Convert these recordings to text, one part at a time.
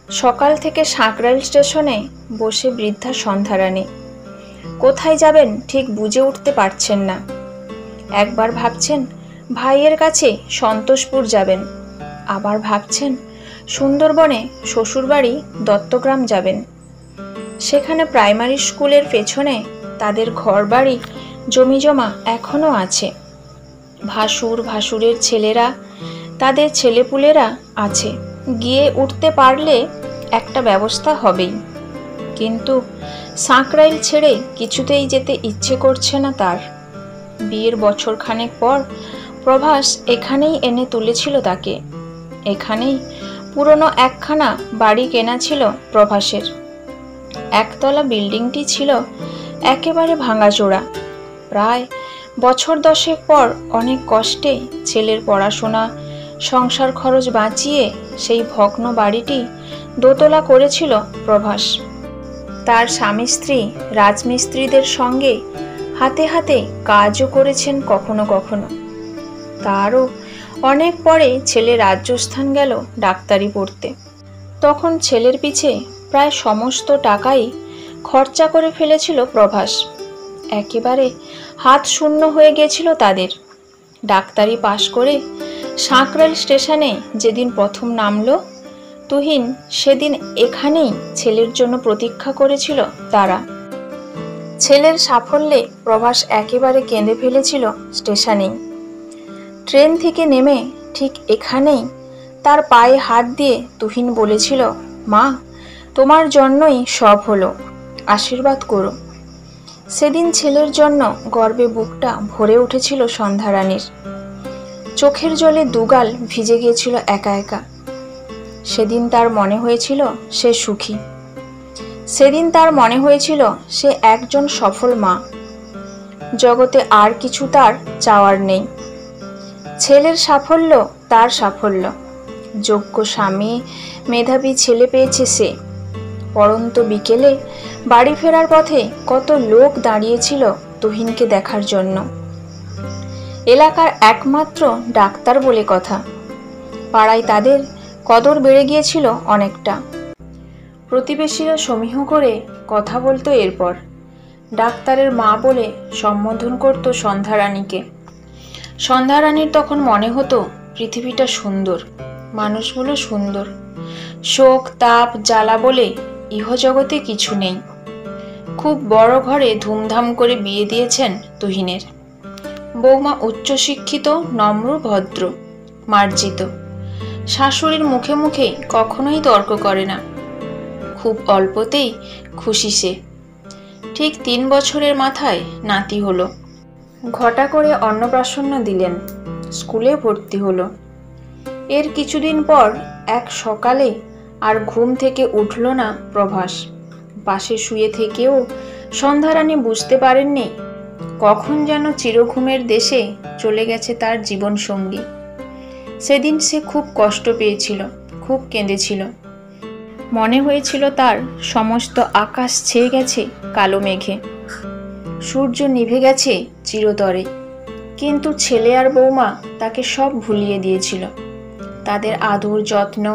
সকাল থেকে সাঁকরাইল স্টেশনে বসে বৃদ্ধা সন্ধ্যারানী কোথায় যাবেন ঠিক বুঝে উঠতে পারছেন না। একবার ভাবছেন ভাইয়ের কাছে সন্তোষপুর যাবেন, আবার ভাবছেন সুন্দরবনে শ্বশুরবাড়ি দত্তগ্রাম যাবেন। সেখানে প্রাইমারি স্কুলের পেছনে তাদের ঘরবাড়ি জমিজমা এখনও আছে। ভাসুর ভাসুরের ছেলেরা, তাদের ছেলেপুলেরা আছে। গিয়ে উঠতে পারলে একটা ব্যবস্থা হবেই, কিন্তু সাঁকরাইল ছেড়ে কিছুতেই যেতে ইচ্ছে করছে না তার। বিয়ের বছরখানেক পর প্রভাস এখানেই এনে তুলেছিল তাকে। এখানেই পুরনো একখানা বাড়ি কেনা ছিল প্রভাসের। একতলা বিল্ডিংটি ছিল একেবারে ভাঙাচোরা। প্রায় বছর 10 পর অনেক কষ্টে ছেলের পড়াশোনা, সংসার খরচ বাঁচিয়ে সেই ভগ্ন বাড়িটি দোতলা করেছিল প্রভাস। তার স্বামী স্ত্রী রাজমিস্ত্রিদের সঙ্গে হাতে হাতে কাজও করেছেন কখনো কখনো। তারও অনেক পরে ছেলে রাজস্থান গেল ডাক্তারি পড়তে। তখন ছেলের পিছে প্রায় সমস্ত টাকাই খরচা করে ফেলেছিল প্রভাস। একেবারে হাত শূন্য হয়ে গেছিল তাদের। ডাক্তারি পাশ করে সাঁকরাইল স্টেশনে যেদিন প্রথম নামলো তুহিন, সেদিন এখানেই ছেলের জন্য প্রতীক্ষা করেছিল তারা। ছেলের সাফল্যে প্রভাস একেবারে কেঁদে ফেলেছিল স্টেশনেই। ট্রেন থেকে নেমে ঠিক এখানেই তার পায়ে হাত দিয়ে তুহিন বলেছিল, মা, তোমার জন্যই সব হলো, আশীর্বাদ করো। সেদিন ছেলের জন্য গর্বে বুকটা ভরে উঠেছিল সন্ধ্যারানীর। চোখের জলে দুগাল ভিজে গিয়েছিল একা একা। সেদিন তার মনে হয়েছিল সে সুখী। সেদিন তার মনে হয়েছিল সে একজন সফল মা। জগতে আর কিছু তার চাওয়ার নেই। ছেলের সাফল্য তার সাফল্য। যোগ্য স্বামী, মেধাবী ছেলে পেয়েছে সে। পড়ন্ত বিকেলে বাড়ি ফেরার পথে কত লোক দাঁড়িয়েছিল তুহিনকে দেখার জন্য। এলাকার একমাত্র ডাক্তার বলে কথা। পাড়ায় তাদের কদর বেড়ে গিয়েছিল অনেকটা। প্রতিবেশীরা সমীহ করে কথা বলতো এরপর। ডাক্তারের মা বলে সম্বোধন করত সন্ধ্যারানীকে। সন্ধ্যারানীর তখন মনে হতো পৃথিবীটা সুন্দর, মানুষগুলো সুন্দর। শোক, তাপ, জ্বালা বলে ইহজগতে কিছু নেই। খুব বড় ঘরে ধুমধাম করে বিয়ে দিয়েছেন তুহিনের। বৌমা উচ্চশিক্ষিত, নম্র, ভদ্র, মার্জিত। শাশুড়ির মুখে মুখে কখনোই তর্ক করে না। খুব অল্পতেই খুশি সে। ঠিক 3 বছরের মাথায় নাতি হলো। ঘটা করে অন্নপ্রাশন দিলেন, স্কুলে ভর্তি হলো। এর কিছুদিন পর এক সকালে আর ঘুম থেকে উঠল না প্রভাস। পাশে শুয়ে থেকেও সন্ধ্যারানী বুঝতে পারেননি কখন যেন চিরঘুমের দেশে চলে গেছে তার জীবনসঙ্গী। সেদিন সে খুব কষ্ট পেয়েছিল, খুব কেঁদেছিল। মনে হয়েছিল তার সমস্ত আকাশ ছেয়ে গেছে কালো মেঘে, সূর্য নিভে গেছে চিরতরে। কিন্তু ছেলে আর বৌমা তাকে সব ভুলিয়ে দিয়েছিল। তাদের আদর, যত্ন,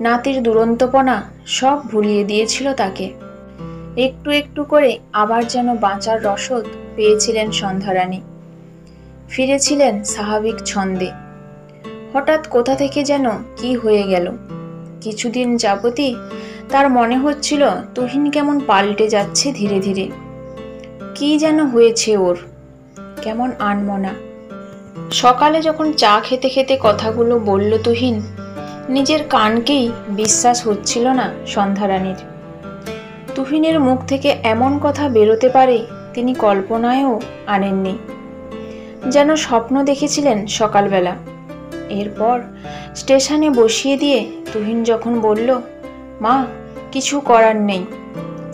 নাতির দুরন্তপনা সব ভুলিয়ে দিয়েছিল তাকে। একটু একটু করে আবার যেন বাঁচার রসদ পেয়েছিলেন সন্ধ্যারানী। ফিরেছিলেন স্বাভাবিক ছন্দে। হঠাৎ কোথা থেকে যেন কি হয়ে গেল। কিছুদিন যাবতই তার মনে হচ্ছিল তুহিন কেমন পাল্টে যাচ্ছে ধীরে ধীরে। কি যেন হয়েছে ওর, কেমন আনমনা। সকালে যখন চা খেতে খেতে কথাগুলো বলল তুহিন, নিজের কানকেই বিশ্বাস হচ্ছিল না সন্ধ্যারানীর। তুহিনের মুখ থেকে এমন কথা বেরোতে পারে তিনি কল্পনায়ও আনেননি। যেন স্বপ্ন দেখেছিলেন সকালবেলা। এরপর স্টেশনে বসিয়ে দিয়ে তুহিন যখন বলল, মা, কিছু করার নেই,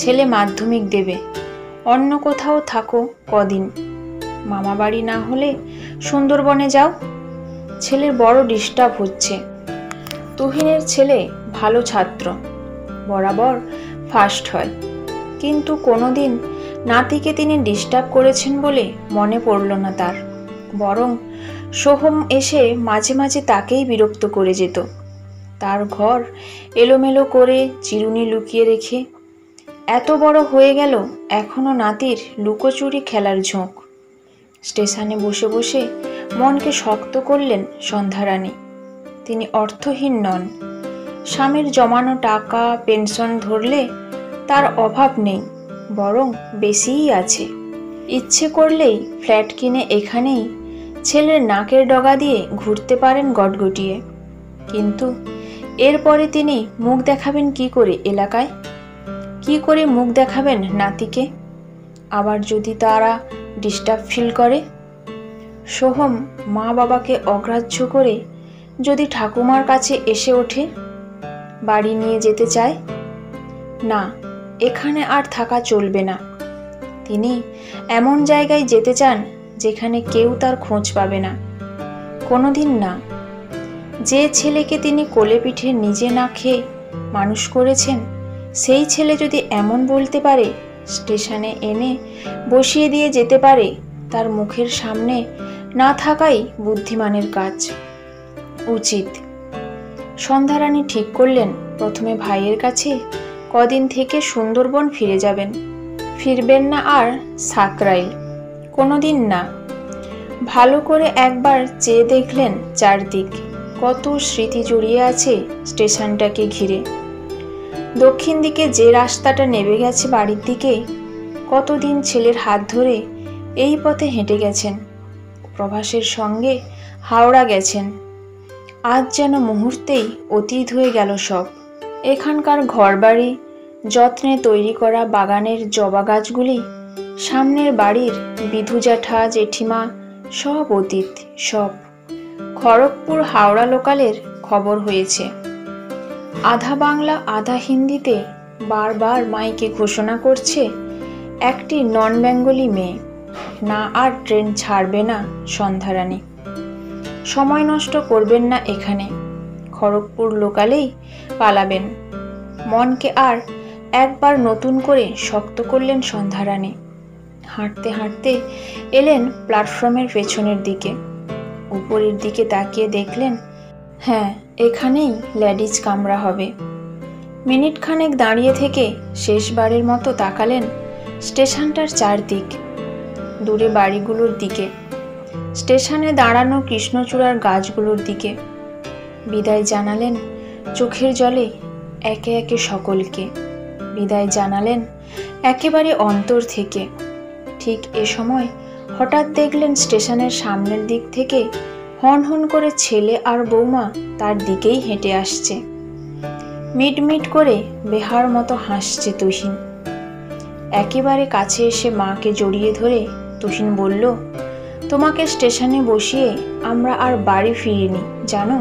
ছেলে মাধ্যমিক দেবে, অন্য কোথাও থাকো কদিন, মামা বাড়ি না হলে সুন্দরবনে যাও, ছেলের বড় ডিস্টার্ব হচ্ছে। তুহিনের ছেলে ভালো ছাত্র, বরাবর ফার্স্ট হয়, কিন্তু কোনোদিন নাতিকে তিনি ডিস্টার্ব করেছেন বলে মনে পড়ল না তার। বরং সোহম এসে মাঝে মাঝে তাকেই বিরক্ত করে যেত। তার ঘর এলোমেলো করে চিরুনি লুকিয়ে রেখে। এত বড় হয়ে গেল এখনো নাতির লুকোচুরি খেলার ঝোঁক। স্টেশনে বসে বসে মনকে শক্ত করলেন সন্ধ্যারানী। তিনি অর্থহীন নন। স্বামীর জমানো টাকা পেনশন ধরলে তার অভাব নেই, বরং বেশিই আছে। ইচ্ছে করলেই ফ্ল্যাট কিনে এখানেই ছেলের নাকের ডগা দিয়ে ঘুরতে পারেন গটগটিয়ে। কিন্তু এরপরে তিনি মুখ দেখাবেন কি করে এলাকায়? কি করে মুখ দেখাবেন নাতিকে? আবার যদি তারা ডিস্টার্ব ফিল করে? সোহম মা বাবাকে অগ্রাহ্য করে যদি ঠাকুমার কাছে এসে ওঠে, বাড়ি নিয়ে যেতে চায়, না, এখানে আর থাকা চলবে না। তিনি এমন জায়গায় যেতে চান যেখানে কেউ তার খোঁজ পাবে না, কোনোদিন না। যে ছেলেকে তিনি কোলে পিঠে নিজে না খেয়ে মানুষ করেছেন, সেই ছেলে যদি এমন বলতে পারে, স্টেশনে এনে বসিয়ে দিয়ে যেতে পারে, তার মুখের সামনে না থাকাই বুদ্ধিমানের কাজ, উচিত। সন্ধ্যারানী ঠিক করলেন প্রথমে ভাইয়ের কাছে কদিন থেকে সুন্দরবন ফিরে যাবেন। ফিরবেন না আর সাকরাইল, কোনোদিন না। ভালো করে একবার চেয়ে দেখলেন চারদিক, কত স্মৃতি জড়িয়ে আছে স্টেশনটাকে ঘিরে। দক্ষিণ দিকে যে রাস্তাটা নেমে গেছে বাড়ির দিকে, কতদিন ছেলের হাত ধরে এই পথে হেঁটে গেছেন, প্রভাসের সঙ্গে হাওড়া গেছেন। আজ যেন মুহূর্তেই অতীত হয়ে গেল সব। এখানকার ঘরবাড়ি, যত্নে তৈরি করা বাগানের জবা গাছগুলি, সামনের বাড়ির বিধু জ্যাঠা জেঠিমা, সব অতীত, সব। খড়গপুর হাওড়া লোকালের খবর হয়েছে। আধা বাংলা আধা হিন্দিতে বারবার মাইকে ঘোষণা করছে একটি নন বেঙ্গলি মেয়ে, না আর ট্রেন ছাড়বে না সন্ধ্যারানী। সময় নষ্ট করবেন না এখানে, খড়গপুর লোকালেই পালাবেন। মনকে আর একবার নতুন করে শক্ত করলেন সন্ধ্যারানী। হাঁটতে হাঁটতে এলেন প্ল্যাটফর্মের পেছনের দিকে। উপরের দিকে তাকিয়ে দেখলেন, হ্যাঁ, এখানেই লেডিজ কামরা হবে। মিনিট খানেক দাঁড়িয়ে থেকে শেষবারের মতো তাকালেন স্টেশনটার চারদিক, দূরে বাড়িগুলোর দিকে, স্টেশনে দাঁড়ানো কৃষ্ণচূড়ার গাছগুলোর দিকে। বিদায় জানালেন চোখের জলে একে একে সকলকে, বিদায় জানালেন একেবারে অন্তর থেকে। ঠিক এ সময় হঠাৎ দেখলেন স্টেশনের সামনের দিক থেকে হন হন করে ছেলে আর বৌমা তার দিকেই হেঁটে আসছে। মিটমিট করে বেহার মতো হাসছে তুহিন। একেবারে কাছে এসে মাকে জড়িয়ে ধরে তুহিন বলল, তোমাকে স্টেশনে বসিয়ে আমরা আর বাড়ি ফিরিনি জানো।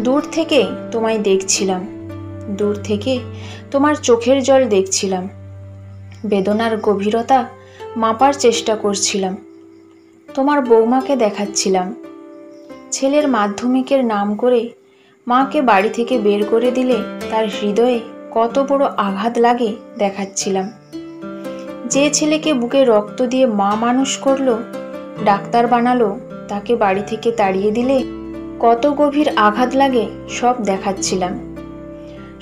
দূর থেকে তোমায় দেখছিলাম, দূর থেকে তোমার চোখের জল দেখছিলাম, বেদনার গভীরতা মাপার চেষ্টা করছিলাম, তোমার বৌমাকে দেখাচ্ছিলাম। ছেলের মাধ্যমিকের নাম করে মাকে বাড়ি থেকে বের করে দিলে তার হৃদয়ে কত বড় আঘাত লাগে দেখাচ্ছিলাম। যে ছেলেকে বুকে রক্ত দিয়ে মা মানুষ করলো, ডাক্তার বানালো, তাকে বাড়ি থেকে তাড়িয়ে দিলে কত গভীর আঘাত লাগে সব দেখাচ্ছিলাম।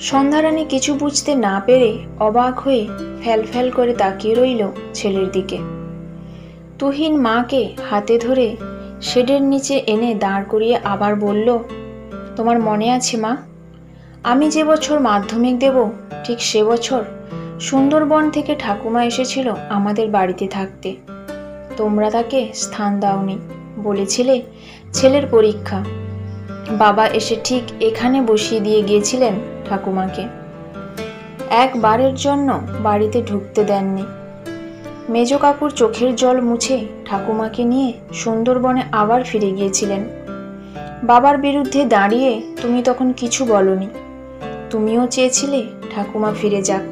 সন্ধ্যারানী কিছু বুঝতে না পেরে অবাক হয়ে ফ্যাল ফ্যাল করে তাকিয়ে রইল ছেলের দিকে। তুহিন মাকে হাতে ধরে শেডের নিচে এনে দাঁড় করিয়ে আবার বলল, তোমার মনে আছে মা, আমি যে বছর মাধ্যমিক দেব ঠিক সে বছর সুন্দরবন থেকে ঠাকুমা এসেছিল আমাদের বাড়িতে থাকতে। তোমরা তাকে স্থান দাওনি, বলেছিলে ছেলের পরীক্ষা। বাবা এসে ঠিক এখানে বসিয়ে দিয়ে গিয়েছিলেন ঠাকুমাকে। একবারের জন্য বাড়িতে ঢুকতে দেননি। মেজ কাকুর চোখের জল মুছে ঠাকুমাকে নিয়ে সুন্দরবনে আবার ফিরে গিয়েছিলেন। বাবার বিরুদ্ধে দাঁড়িয়ে তুমি তখন কিছু বলনি। তুমিও চেয়েছিলে ঠাকুমা ফিরে যাক,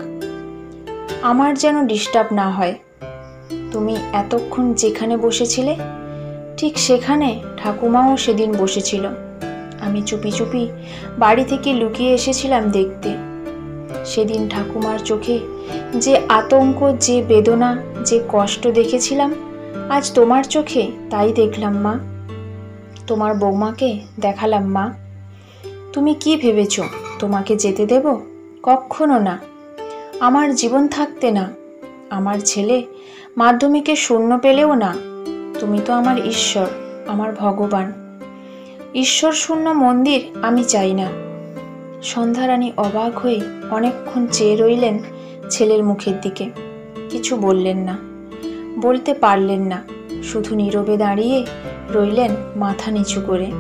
আমার যেন ডিস্টার্ব না হয়। তুমি এতক্ষণ যেখানে বসেছিলে ঠিক সেখানে ঠাকুমাও সেদিন বসেছিল। আমি চুপি চুপি বাড়ি থেকে লুকিয়ে এসেছিলাম দেখতে। সেদিন ঠাকুমার চোখে যে আতঙ্ক, যে বেদনা, যে কষ্ট দেখেছিলাম, আজ তোমার চোখে তাই দেখলাম মা। তোমার বৌমাকে দেখালাম মা। তুমি কি ভেবেছ তোমাকে যেতে দেব? কখনো না। আমার জীবন থাকতে না। আমার ছেলে মাধ্যমিকে শূন্য পেলেও না। তুমি তো আমার ঈশ্বর, আমার ভগবান। ঈশ্বর শূন্য মন্দির আমি চাই না। সন্ধ্যারানী অবাক হয়ে অনেকক্ষণ চেয়ে রইলেন ছেলের মুখের দিকে। কিছু বললেন না, বলতে পারলেন না, শুধু নীরবে দাঁড়িয়ে রইলেন মাথা নিচু করে।